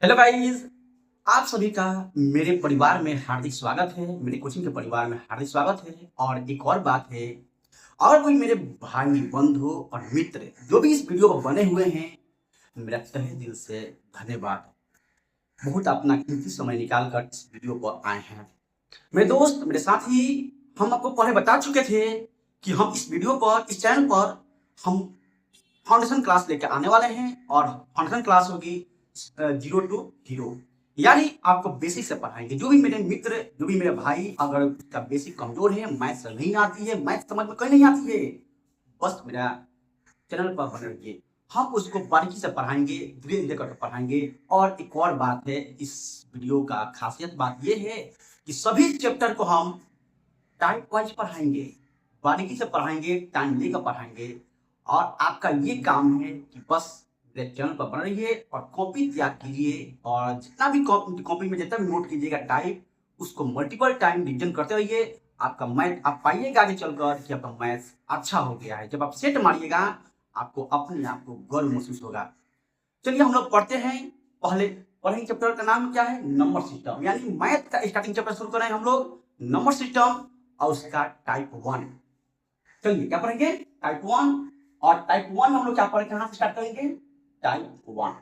Hello guys, आप सभी का मेरे परिवार में हार्दिक स्वागत है। मेरे कोचिंग के परिवार में हार्दिक स्वागत है। और एक और बात है, अगर कोई मेरे भाई बंधु और मित्र जो भी इस वीडियो को बने हुए हैं, मेरा तहे दिल से धन्यवाद। बहुत अपना कीमती समय निकाल कर इस वीडियो पर आए हैं। मेरे दोस्त, मेरे साथी, हम आपको पहले बता चुके थे कि हम इस वीडियो पर, इस चैनल पर हम फाउंडेशन क्लास लेकर आने वाले हैं। और फाउंडेशन क्लास होगी 0 to 0, यानी आपको बेसिक से पढ़ाएंगे। जो भी मेरे मित्र, जो भी मेरे भाई, अगर उसका बेसिक कमजोर है, मैथ्स नहीं आती है, मैथ्स समझ में कहीं नहीं आती है, बस मेरा चैनल पर बने रहिए। हम उसको बारीकी से पढ़ाएंगे, धीरे धीरे करके पढ़ाएंगे। और एक और बात है, इस वीडियो का खासियत बात यह है कि सभी चैप्टर को हम टाइप वाइज पढ़ाएंगे, बारीकी से पढ़ाएंगे, टाइम लेकर पढ़ाएंगे। और आपका ये काम है कि बस मेरे चैनल पर बने रहिए और कॉपी तैयार कीजिए। और जितना भी कॉपी में जितना भी नोट कीजिएगा टाइप, उसको मल्टीपल टाइम रिवीजन करते रहिए। आपका मैथ, आप पाइएगा आगे चलकर कि आपका मैथ्स अच्छा हो गया है। जब आप सेट मारिएगा, आपको अपने आप को गर्व महसूस होगा। चलिए हम लोग पढ़ते हैं। पहले पढ़ेंगे चैप्टर का नाम क्या है, नंबर सिस्टम, यानी मैथ का स्टार्टिंग चैप्टर शुरू करें हम लोग, नंबर सिस्टम और उसका टाइप 1। चलिए क्या पढ़ेंगे, टाइप 1। और टाइप 1 हम लोग क्या पढ़ेंगे, कहां से स्टार्ट करेंगे, टाइप 1।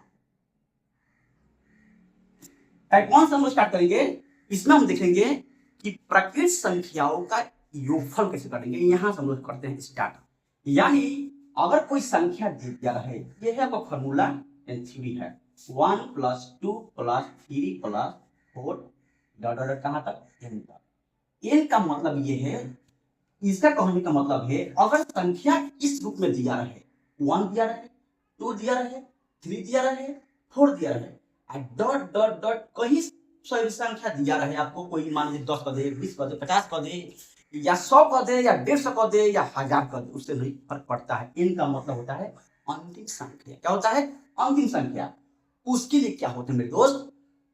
टाइप 1 से हम लोग स्टार्ट करेंगे। इसमें हम देखेंगे कि प्राकृत संख्याओं का योगफल कैसे करेंगे। यहां से हम लोग करते हैं स्टार्ट। यानी अगर कोई संख्या दिया रहे, ये है आपका फॉर्मूला थ्री है, 1 + 2 + 3 + 4 डॉट डॉट कहां तक, n तक। n का मतलब ये है, इसका कहने का मतलब है, अगर संख्या इस रूप में दिया रहे, 1 दिया रहे, 2 दिया रहे, 3 दिया रहे, 4 दिया रहे, डॉट डॉट डॉट कहीं सही संख्या दिया रहे आपको, कोई मान लीजिए 10 कर दे, 20 कर दे, 50 कर दे, या 100 कर दे, या 150 कर दे, या 1000 कर दे, उससे नहीं फर्क पड़ता है। इनका मतलब होता है अंतिम संख्या। क्या होता है, अंतिम संख्या। उसके लिए क्या होता है मेरे दोस्त,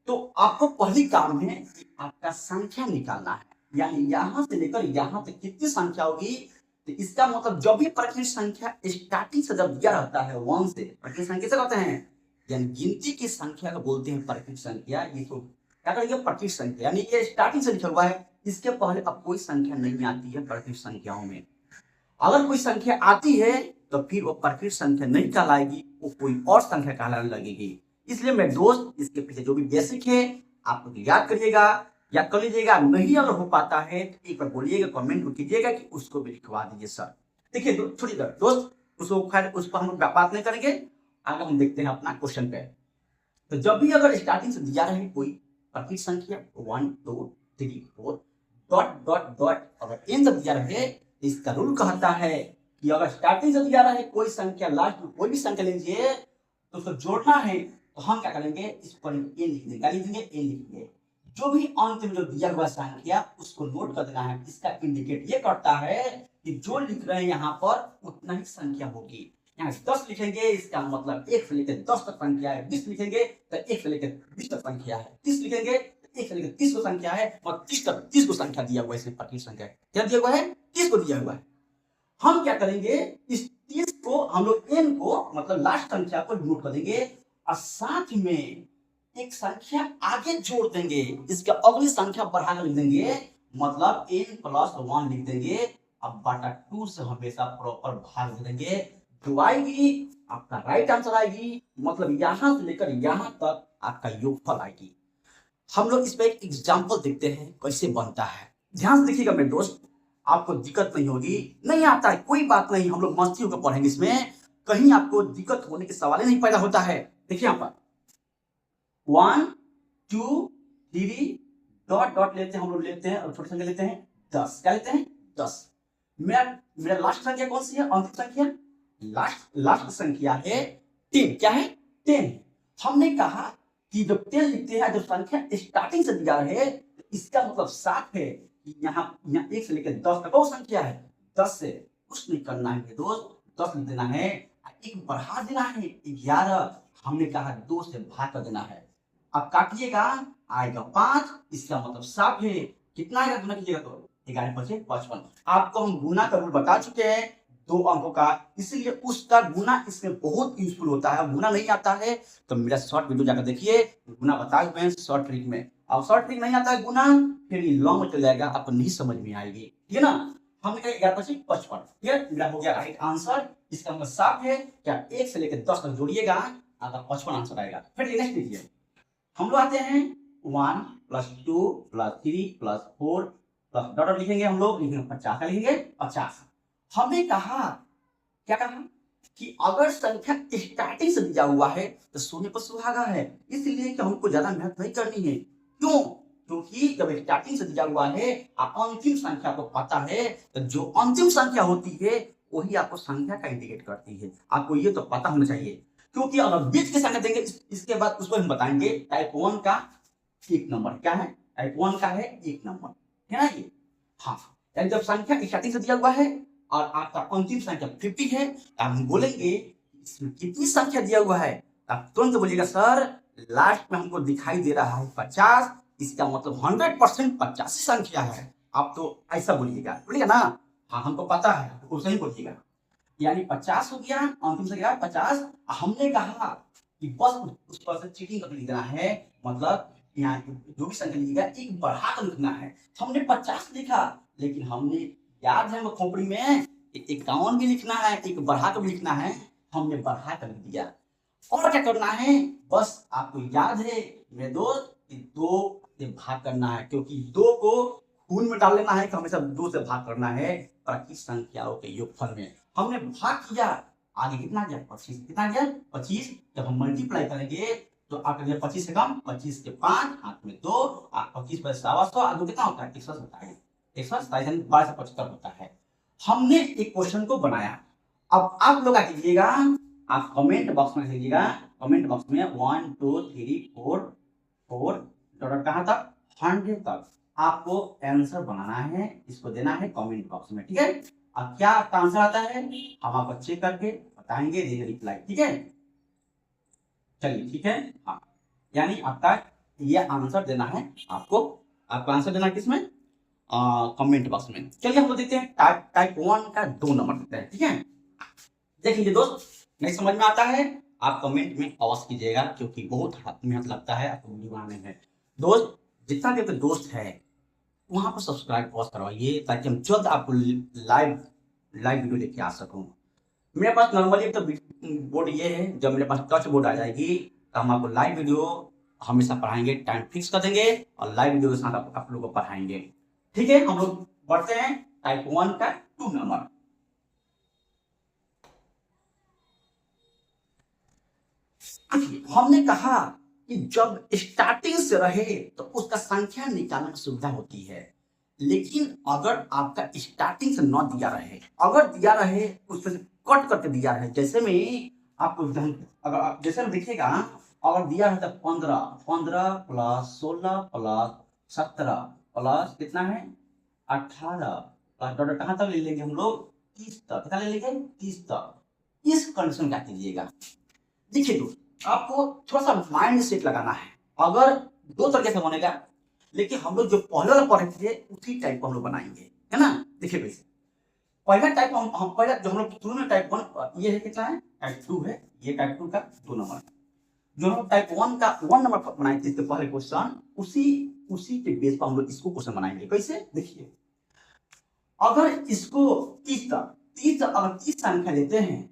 तो आपको पहली काम है कि आपका संख्या निकालना है। यानी यहां से लेकर यहां तक कितनी संख्या होगी, तो इसका मतलब जब भी प्राकृत संख्या स्टार्टिंग से जब दिया रहता है 1 से, प्राकृत संख्या से कहते हैं, यानी गिनती की संख्या को बोलते हैं प्राकृत संख्या। ये तो क्या करेंगे, प्राकृत संख्या, यानी ये स्टार्टिंग से लिखा हुआ है, इसके पहले अब कोई संख्या नहीं आती है प्राकृत संख्याओं में। अगर कोई संख्या आती है तो फिर वो प्राकृत संख्या नहीं कहलाएगी, वो कोई और संख्या कहलाने लगेगी। इसलिए मेरे दोस्त, इसके पीछे जो भी बेसिक है आप लोग याद करिएगा, या कर लीजिएगा। नहीं अगर हो पाता है तो एक बार बोलिएगा, कमेंट में कीजिएगा कि उसको भी लिखवा दीजिए सर। देखिए छोड़िए दोस्त, उसको खैर उस पर हम लोग बात नहीं करेंगे। आगे हम देखते हैं अपना क्वेश्चन पे। तो जब भी अगर स्टार्टिंग से दिया रहे कोई प्राकृत संख्या 1 2 3 4 डॉट डॉट डॉट, अगर इन सब दिया रहे, इसका रूल कहता है कि अगर स्टार्टिंग से दिया रहे कोई संख्या, लास्ट में कोई भी संख्या लीजिए, तो उसको जोड़ना है, तो हम क्या करेंगे, इस पर ए लिख देंगे। क्या लिखेंगे, ए लिखेंगे। जो भी अंत में जो दिया हुआ संख्या उसको नोट कर देना है। इसका इंडिकेट ये करता है कि जो लिख रहे हैं यहाँ पर उतना ही संख्या होगी। यहाँ 10 लिखेंगे, इसका मतलब 1 से लेकर 10 तक संख्या है। 20 लिखेंगे तो 1 से लेकर 20 तक संख्या है। 30 लिखेंगे तो 1 से लेकर 30 को संख्या है, और 30 तक 30 को संख्या दिया हुआ है। इसमें प्राकृत संख्या क्या दिया हुआ है, 30 को दिया हुआ है। हम क्या करेंगे, इस 30 को हम लोग n को, मतलब लास्ट संख्या को नोट कर देंगे, और साथ में एक संख्या आगे जोड़ देंगे, इसका अगली संख्या बढ़ाकर लिख देंगे, मतलब n + 1 लिख देंगे। अब बटा 2 से हमेशा प्रॉपर भाग दे देंगे, जो आएगी आपका राइट आंसर आएगी, मतलब यहां से लेकर यहां तक आपका योगफल आएगी। हम लोग इस पे एक एग्जांपल देखते हैं कैसे बनता है। ध्यान से देखिएगा मेरे दोस्त, आपको दिक्कत नहीं होगी। नहीं आता है कोई बात नहीं, हम लोग मस्ती होकर पढ़ेंगे, इसमें कहीं आपको दिक्कत होने के सवाल ही नहीं पैदा होता है। देखिए यहाँ पर 1 2 3 डॉट डॉट लेते हैं, हम लोग लेते हैं, और छोटी संख्या लेते हैं 10। क्या लेते हैं, 10। मेरा मेरा लास्ट संख्या कौन सी है, अंतिम संख्या, लास्ट संख्या है 10। क्या है, 10। हमने कहा कि जब 10 लिखते हैं, जब संख्या स्टार्टिंग से दिया रहे, तो इसका मतलब साफ है कि यहाँ 1 से लेकर 10 तक वो संख्या है। 10 से कुछ नहीं करना है दोस्त, 10 लिख देना है, एक बढ़ा देना है 11। हमने कहा 2 से भाग कर देना है। अब काटिएगा, आएगा 5। इसका मतलब साफ है, कितना आएगा गुना कीजिएगा तो 11 × 5 = 55। आपको हम गुना का रूल बता चुके हैं, 2 अंकों का, इसलिए उसका गुना इसमें बहुत यूजफुल होता है। गुना नहीं आता है तो मेरा शॉर्ट वीडियो जाकर देखिए, गुना बताए हुए हैं शॉर्ट ट्रिक में। अब शॉर्ट ट्रिक नहीं आता है गुना, फिर ये लॉन्ग में चल जाएगा, आपको नहीं समझ में आएगी, ठीक है ना। हमने कहा 11 25 55, ठीक है, मेरा हो गया राइट आंसर। इसका मतलब साफ है, क्या 1 से लेकर 10 तक जोड़िएगा, आपका 55 आंसर आएगा। फिर नेक्स्ट देखिए, हम लोग आते हैं 1 + 2 + 3 + 4 प्लस डॉट लिखेंगे, हम लोग लिखेंगे 50 का, लिखेंगे 50। हमने कहा, क्या कहा कि अगर संख्या स्टार्टिंग से दिया हुआ है तो सोने पर सुहागा है, इसलिए कि हमको ज्यादा मेहनत नहीं करनी है। क्यों? क्योंकि जब स्टार्टिंग से दिया हुआ है और अंतिम संख्या को पता है, तो जो अंतिम संख्या होती है वही आपको संख्या का इंडिकेट करती है। आपको ये तो पता होना चाहिए, क्योंकि अगर बीच की संख्या देंगे इसके बाद उसको हम बताएंगे टाइप 1 का 1 नंबर क्या है, टाइप 1 का है 1 नंबर, है ना ये। हाँ, यानी जब संख्या स्टार्टिंग से दिया हुआ है और आपका अंतिम संख्या 50 है, तो हम बोलेंगे इसमें कितनी संख्या दिया हुआ है, आप तुरंत बोलिएगा सर लास्ट में हमको दिखाई दे रहा है 50, इसका मतलब 100% 85 संख्या है। आप तो ऐसा बोलिएगा ना। हाँ, हमको पता है, तो सही बोलिएगा। यानी 50 हो गया, अंतिम संख्या 50। हमने कहा कि बस उस पर से चीटिंग करके लिखना है, मतलब यहाँ जो भी संख्या लिखा एक बढ़ा कर लिखना है। हमने 50 लिखा, लेकिन हमने याद है खोपड़ी में 51 भी लिखना है, एक बढ़ा कर भी लिखना है, हमने बढ़ा कर लिख दिया। और क्या करना है, बस आपको याद है मेरे दोस्त, 2 से भाग करना है, क्योंकि 2 को खून में डाल लेना है कि हमेशा 2 से भाग करना है प्रति संख्याओं के योगफल में। हमने भाग किया, आगे कितना गया 25, कितना गया 25। जब हम मल्टीप्लाई करेंगे तो आपका गया 25 से कम, 25 के 5, हाथ में 2, 25 पर 125, आगे कितना होता है 127, 127 12 से 75 होता है। हमने एक क्वेश्चन को बनाया। अब आप लोग क्या कीजिएगा, आप कमेंट बॉक्स में लीजिएगा, कमेंट बॉक्स में 1 2 3 4 डॉट कहां तक 100 तक आपको आंसर बनाना है, इसको देना है कमेंट बॉक्स में, ठीक है। अब क्या आपका आंसर आता है हम आपको चेक करके बताएंगे, देंगे रिप्लाई, ठीक है। चलिए ठीक है, हाँ, यानी आपका ये आंसर देना है, आपको आपका आंसर देना है किसमें, कमेंट बॉक्स में। चलिए हम लोग देखते हैं टाइप 1 का 2 नंबर देते हैं, ठीक है। देख लीजिए दोस्त, नहीं समझ में आता है आप कमेंट में अवश्य कीजिएगा, क्योंकि बहुत मेहनत लगता है आपको वीडियो बनाने में। दोस्त जितना भी आपके दोस्त है वहां पर सब्सक्राइब पॉज करवाइए, ताकि हम जल्द आपको लाइव वीडियो लेके आ सकूं। मेरे पास नॉर्मली तो बोर्ड ये है, जब मेरे पास टच बोर्ड आ जाएगी तो हम आपको लाइव वीडियो हमेशा पढ़ाएंगे, टाइम फिक्स कर देंगे और लाइव वीडियो के साथ आप लोगों को पढ़ाएंगे, ठीक है। हम लोग बढ़ते हैं टाइप 1 का 2 नंबर। हमने कहा कि जब स्टार्टिंग से रहे तो उसका संख्या निकालने में सुविधा होती है, लेकिन अगर आपका स्टार्टिंग से न दिया रहे, अगर दिया रहे उसमें से कट करके दिया रहे, जैसे में आपको अगर आप जैसे में देखिएगा, अगर दिया है तो 15 प्लस 16 प्लस 17 प्लस कितना है 18 प्लस कहां तक ले लेंगे हम लोग 30 तक, कितना ले लेंगे 30 तक। इस कंडीशन क्या कीजिएगा, देखिए दोस्त आपको थोड़ा सा माइंड सेट लगाना है। अगर 2 तरीके से बनेगा, लेकिन हम लोग जो पहले वाला पढ़े थे उसी टाइप को हम लोग बनाएंगे, है ना। देखिए वैसे पहला टाइप हम पहला जो हम लोग शुरू में टाइप 1 ये है, कितना है टाइप 2 है, ये टाइप 2 का 2 नंबर। जो हम टाइप 1 का 1 नंबर बनाए थे इसके पहले क्वेश्चन, उसी के बेस पर हम लोग इसको क्वेश्चन बनाएंगे। कैसे, देखिए अगर इसको 30 तक अगर 30 संख्या लेते हैं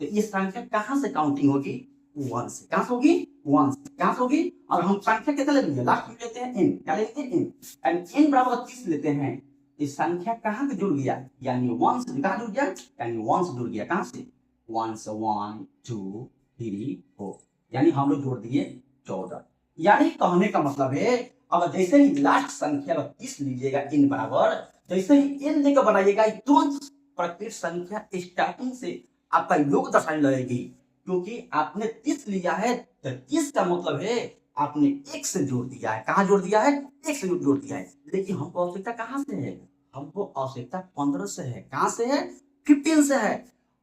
तो ये संख्या कहां से काउंटिंग होगी, 1 से। कहां से होगी 1 से, कहां से होगी। अगर हम संख्या कितना ले लेंगे, लास्ट में लेते हैं n, क्या लेते हैं n, एंड n बराबर 30 लेते हैं, इस संख्या कहां से जुड़ गया, यानी 1 से कहां जुड़ गया, यानी 1 से जुड़ गया, कहां से 1 से 1 2 3 4, यानी हम लोग जोड़ दिए 14। यानी कहने का मतलब है अगर जैसे ही लास्ट संख्या 30 लीजिएगा n बराबर, जैसे ही n लेकर बनाइएगा तुरंत प्रत्येक संख्या स्टार्टिंग से आपका योग दर्शाने लगेगी, क्योंकि आपने 30 लिया है तो 30 का मतलब है आपने 1 से जोड़ दिया है। कहां जोड़ दिया है, 1 से जोड़ दिया है। लेकिन हमको आवश्यकता कहां से है, हमको आवश्यकता 15 से है। कहां से है, 15 से है।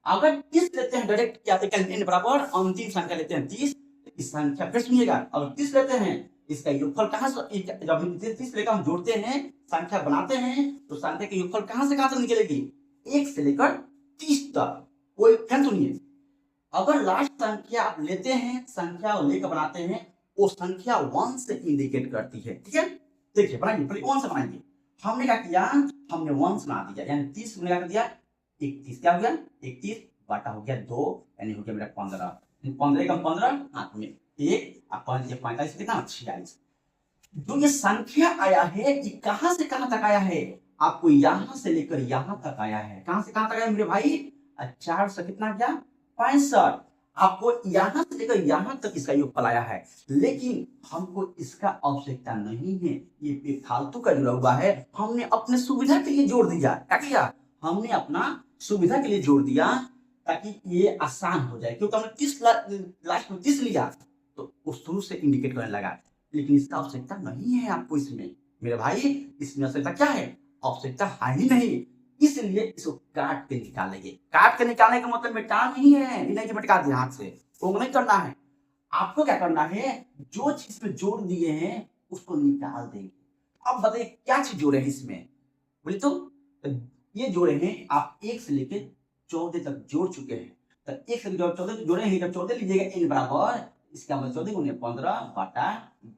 अगर 30 लेते हैं डायरेक्ट क्या देखते हैं n बराबर अंतिम संख्या लेते हैं 30, इस संख्या फिर सुनिएगा, अगर 30 लेते हैं इसका योगफल कहां से, जब हम 30 लेकर हम जोड़ते हैं संख्या बनाते हैं तो संख्या के योगफल कहां से कहां तक निकलेगी, 1 से लेकर 30 तक कोई ध्यान सुनिए, अगर लास्ट संख्या आप लेते हैं, संख्या को लेकर बनाते हैं, वो संख्या 1 से इंडिकेट करती है। ठीक है, देखिए बनाइए, पहले 1 से बनाइए। हमने क्या किया, हमने 1 से बना दिया, यानी 30 में क्या कर दिया 31, क्या हो गया 31 बटा हो गया 2, यानी हो गया मेरा 15, 15 कम 15 हाथ में 1 और 5 45 कितना 46। जो ये संख्या आया है ये कहां से कहां तक आया है, आपको यहां से लेकर यहां तक आया है। कहां से कहां तक आया मेरे भाई, 4 से कितना गया 65। आपको यहां से लेकर यहां तक इसका योगफल आया है, लेकिन हमको इसका आवश्यकता नहीं है, ये फालतू का जुड़ा हुआ है। हमने अपने सुविधा के लिए जोड़ दिया, क्या किया, हमने अपना सुविधा के लिए जोड़ दिया ताकि ये आसान हो जाए, क्योंकि हमने 30 लास्ट में 30 लिया तो वो शुरू से इंडिकेट करने लगा, लेकिन इसका आवश्यकता नहीं है आपको इसमें मेरे भाई, इसमें आवश्यकता क्या है, आवश्यकता है ही नहीं, इसलिए इसको काट के निकालेंगे। काट के निकालने का मतलब मिटा नहीं है, नहीं कि मटका दिया हाथ से, वो नहीं करना है। आपको क्या करना है, जो चीज में जोड़ दिए हैं उसको निकाल देंगे। अब बताइए क्या चीज जोड़े हैं इसमें, बोले तो ये जोड़े हैं आप 1 से लेकर 14 तक जोड़ चुके हैं, तो 1 से 14 जोड़े हैं, जब 14 लीजिएगा n बराबर, इसका मतलब 14 गुने 15 बटा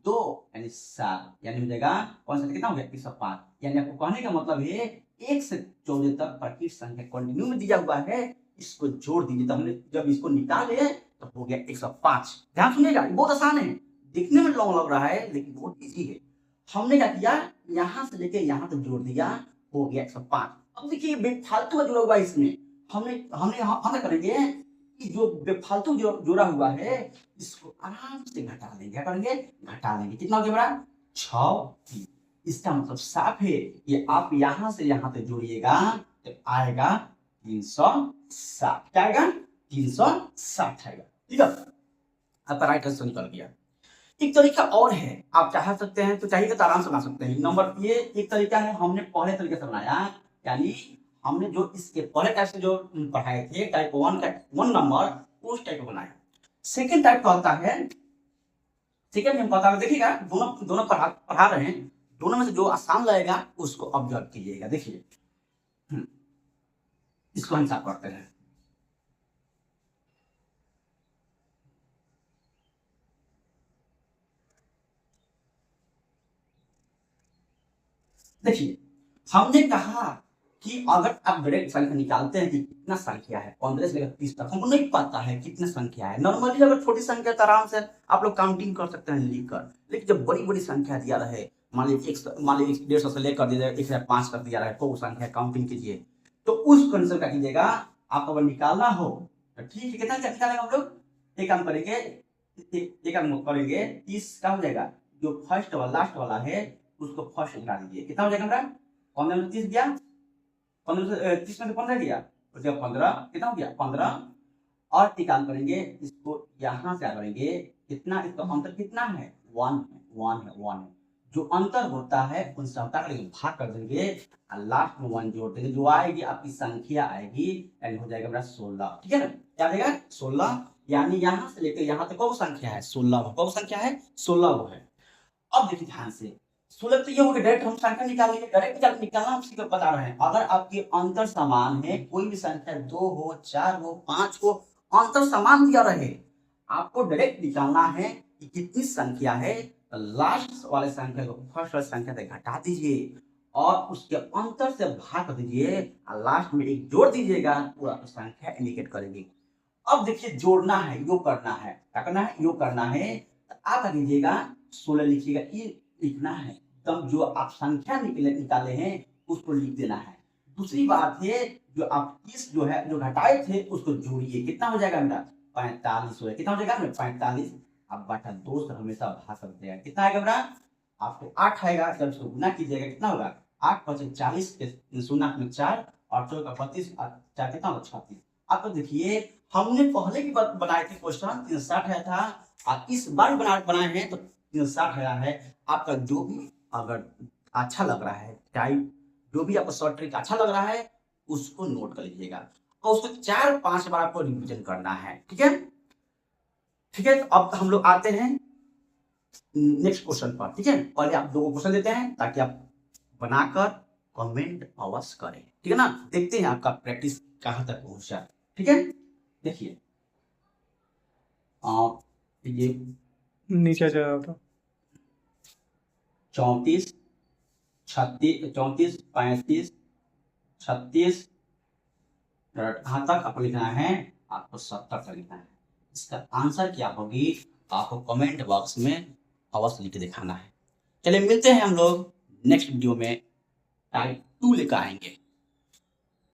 2 यानी 7, यानी हो जाएगा 5 से कितना हो गया 105। यानी आपको कहने का मतलब है 1 से 14 तक प्रकृत संख्या कंटिन्यू में दिया हुआ है, इसको जोड़ दीजिए, तो हमने जब इसको निकाले तो हो गया 105। ध्यान सुनिएगा, बहुत आसान है, दिखने में लॉन्ग लग रहा है लेकिन बहुत इजी है। हमने क्या किया, यहां से लेके यहां तक जोड़ दिया, हो गया 105। अब देखिए बेफालतू का जुड़ा हुआ है इसमें, हमने करेंगे कि जो बेफालतू जोड़ा हुआ है इसको आराम से घटा लेंगे, क्या करेंगे घटा लेंगे, कितना हो गया बड़ा 6। इसका मतलब साफ है, ये आप यहां से यहां तक जोड़िएगा तो आएगा 360, क्या आएगा 360 आएगा। ठीक है, आपका राइट आंसर निकल गया। एक तरीका और है, आप चाह सकते हैं तो चाहिए तो आराम से बना सकते हैं। नंबर ये एक तरीका है, हमने पहले तरीके से बनाया, यानी हमने जो इसके पहले टाइप से जो पढ़ाए थे टाइप 1 का 1 नंबर उस टाइप को बनाया। सेकंड टाइप का होता है, सेकंड हम पता देखिएगा, दोनों दोनों पढ़ा रहे हैं, दोनों में से जो आसान लगेगा उसको ऑब्जर्व कीजिएगा। देखिए इसको हम साफ करते हैं। देखिए हमने कहा कि अगर आप डायरेक्ट संख्या निकालते हैं कि कितना संख्या है 15 से लेकर 30 तक, हमको नहीं पता है कितना संख्या है। नॉर्मली अगर छोटी संख्या तो आराम से आप लोग काउंटिंग कर सकते हैं लिखकर, लेकिन जब बड़ी बड़ी संख्या दिया रहे, मान लीजिए 150 से लेकर दिया जाए 1005 तक दिया रहे, तो संख्या काउंटिंग कीजिए, तो उस कंडीशन का कीजिएगा। आपको अगर निकालना हो तो ठीक है, कितना निकालेंगे हम लोग, एक काम करेंगे, एक काम करेंगे 30 का हो जाएगा, जो फर्स्ट वाला लास्ट वाला है उसको फर्स्ट निकाल दीजिए, कितना हो जाएगा हमारा 15 में 30 गया, 15 से 30 में से 15 गया, तो जब 15 कितना हो गया 15, और निकाल करेंगे इसको यहां से करेंगे, कितना इसका अंतर कितना है 1 है। जो अंतर होता है उन सबका भाग कर देंगे और लास्ट में 1 जोड़ देंगे, जो आएगी आपकी संख्या आएगी, यानी हो जाएगा मेरा 16। ठीक है ना, क्या देगा 16, यानी यहां से लेकर यहां तक कौन संख्या है 16, कौन संख्या है 16 है। अब देखिए ध्यान से, 16 तो ये हो गया, डायरेक्ट हम संख्या निकाल लेंगे, डायरेक्ट निकालना हम सीधे बता रहे हैं। अगर आपके अंतर समान है, कोई भी संख्या 2 हो 4 हो 5 हो, अंतर समान दिया रहे, आपको डायरेक्ट निकालना है कि कितनी संख्या है, तो लास्ट वाले संख्या को फर्स्ट वाले संख्या से घटा दीजिए और उसके अंतर से भाग कर दीजिए और लास्ट में एक जोड़ दीजिएगा, पूरा संख्या इंडिकेट करेगी। अब देखिए जोड़ना है, योग करना है, क्या करना है योग करना है, तो आप लीजिएगा 16 लिखिएगा, ये लिखना है, तब जो आप संख्या निकाले हैं उसको लिख देना है। दूसरी बात है, जो आप 30 जो है जो घटाए थे उसको जोड़िए, कितना हो जाएगा मेरा 45 हो जाएगा, कितना हो जाएगा 45, अब बटा 2 से हमेशा भाग कर देगा, कितना आएगा मेरा आपको 8 आएगा, जब उसको गुना कीजिएगा कितना होगा 8 5 40 शून्य में 4 और 4 का 32 और 4 कितना होगा 36। अब तो देखिए हमने पहले भी बनाए थे क्वेश्चन 360 आया था, और इस बार बनाए हैं तो 360 आया है। आपका जो भी अगर अच्छा लग रहा है टाइप, जो भी आपको शॉर्ट ट्रिक अच्छा लग रहा है उसको नोट कर लीजिएगा और उसको 4-5 बार आपको रिवीजन करना है। ठीक है, ठीक है, तो अब हम लोग आते हैं नेक्स्ट क्वेश्चन पर। ठीक है, पहले आप 2 क्वेश्चन देते हैं ताकि आप बनाकर कमेंट अवश्य करें, ठीक है ना। देखते हैं आपका प्रैक्टिस कहाँ तक पहुंचा। ठीक है, देखिए ये नीचे जा रहा था। 34, 36, 34, 35, 36 कहाँ तक आपको लिखना है, आपको 70 तक लिखना है। इसका आंसर क्या होगी आपको कमेंट बॉक्स में अवश्य लिख के दिखाना है। चलिए मिलते हैं हम लोग नेक्स्ट वीडियो में, टाइप 2 लेकर आएंगे।